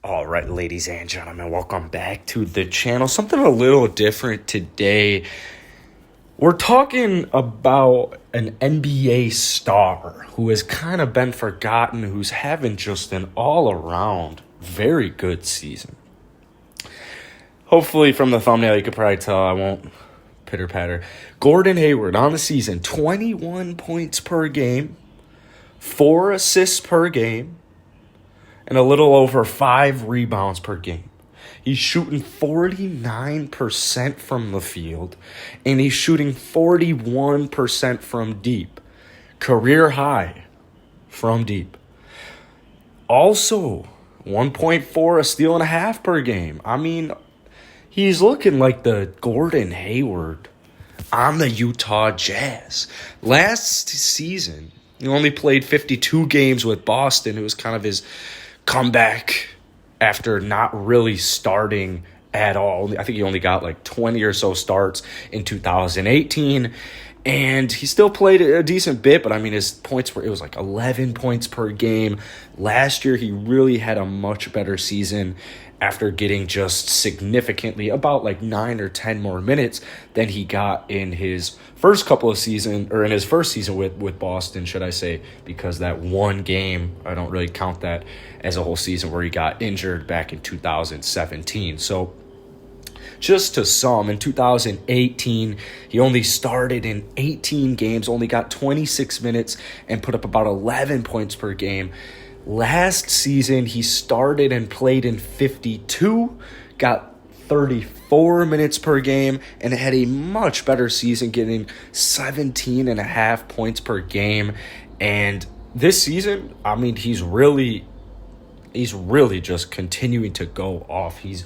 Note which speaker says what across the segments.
Speaker 1: All right, ladies and gentlemen, welcome back to the channel. Something a little different today. We're talking about an NBA star who has kind of been forgotten, who's having just an all-around very good season. Hopefully from the thumbnail you could probably tell I won't pitter-patter. Gordon Hayward on the season, 21 points per game, 4 assists per game, and a little over 5 rebounds per game. He's shooting 49% from the field, and he's shooting 41% from deep. Career high from deep. Also, 1.4 a steal and a half per game. I mean, he's looking like the Gordon Hayward on the Utah Jazz. Last season, he only played 52 games with Boston. It was kind of his comeback after not really starting at all. I think he only got like 20 or so starts in 2018, and he still played a decent bit, but I mean his points were, it was like 11 points per game. Last year he really had a much better season after getting just significantly about like 9 or 10 more minutes than he got in his first couple of seasons, or in his first season with Boston, should I say, because that one game, I don't really count that as a whole season, where he got injured back in 2017. So just to sum, in 2018, he only started in 18 games, only got 26 minutes, and put up about 11 points per game. Last season, he started and played in 52, got 34 minutes per game, and had a much better season, getting 17 and a half points per game. And this season, I mean, he's really just continuing to go off. He's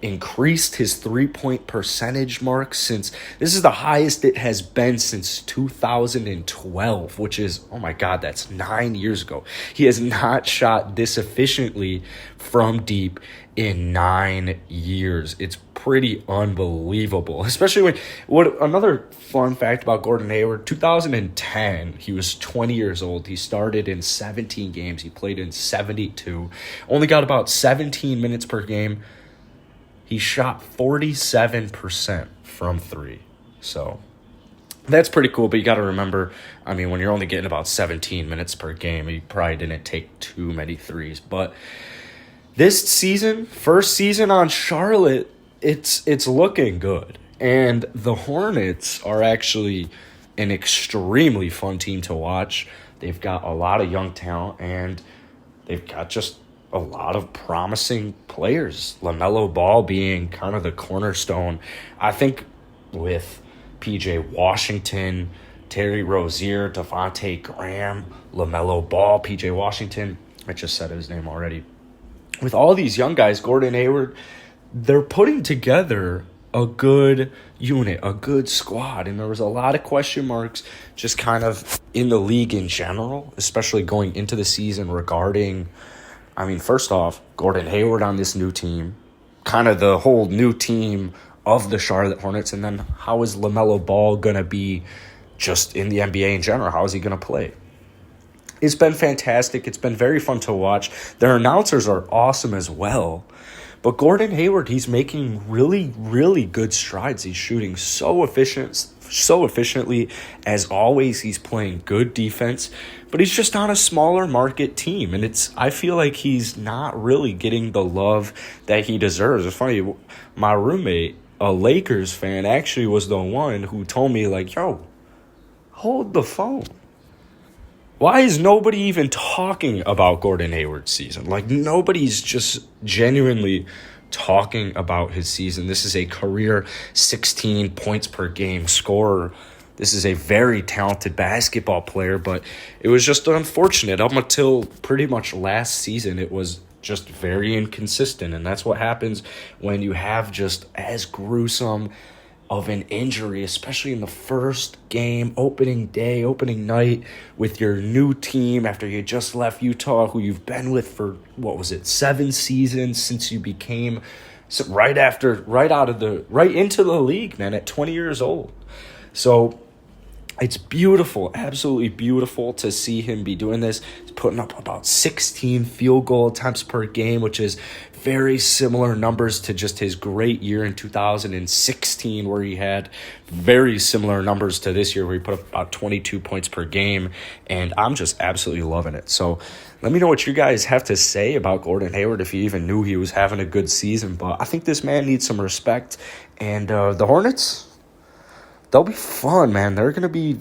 Speaker 1: increased his three-point percentage mark since this is the highest it has been since 2012, which is, oh my God, that's 9 years ago. He has not shot this efficiently from deep in 9 years. It's pretty unbelievable, especially another fun fact about Gordon Hayward, 2010, he was 20 years old. He started in 17 games. He played in 72, only got about 17 minutes per game. He shot 47% from three. So that's pretty cool, but you got to remember, I mean, when you're only getting about 17 minutes per game, he probably didn't take too many threes. But this season, first season on Charlotte, it's looking good. And the Hornets are actually an extremely fun team to watch. They've got a lot of young talent, and they've got just a lot of promising players. LaMelo Ball being kind of the cornerstone. I think with P.J. Washington, Terry Rozier, Devontae Graham, LaMelo Ball, P.J. Washington, I just said his name already. With all these young guys, Gordon Hayward, they're putting together a good unit, a good squad. And there was a lot of question marks just kind of in the league in general, especially going into the season regarding, I mean, first off, Gordon Hayward on this new team, kind of the whole new team of the Charlotte Hornets, and then how is LaMelo Ball going to be just in the NBA in general? How is he going to play? It's been fantastic. It's been very fun to watch. Their announcers are awesome as well. But Gordon Hayward, he's making really, really good strides. He's shooting so efficiently. As always, he's playing good defense, but he's just on a smaller market team, and I feel like he's not really getting the love that he deserves. It's funny, my roommate, a Lakers fan, actually was the one who told me, like, yo, hold the phone. Why is nobody even talking about Gordon Hayward's season? Like, nobody's just genuinely talking about his season. This is a career 16 points per game scorer. This is a very talented basketball player, but it was just unfortunate. Up until pretty much last season, it was just very inconsistent, and that's what happens when you have just as gruesome of an injury, especially in the first game, opening night with your new team after you just left Utah, who you've been with for, 7 seasons since you became right into the league, man, at 20 years old. So It's beautiful, absolutely beautiful to see him be doing this. He's putting up about 16 field goal attempts per game, which is very similar numbers to just his great year in 2016, where he had very similar numbers to this year, where he put up about 22 points per game. And I'm just absolutely loving it. So let me know what you guys have to say about Gordon Hayward, if you even knew he was having a good season. But I think this man needs some respect. And the Hornets, they'll be fun, man. They're gonna be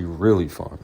Speaker 1: really fun.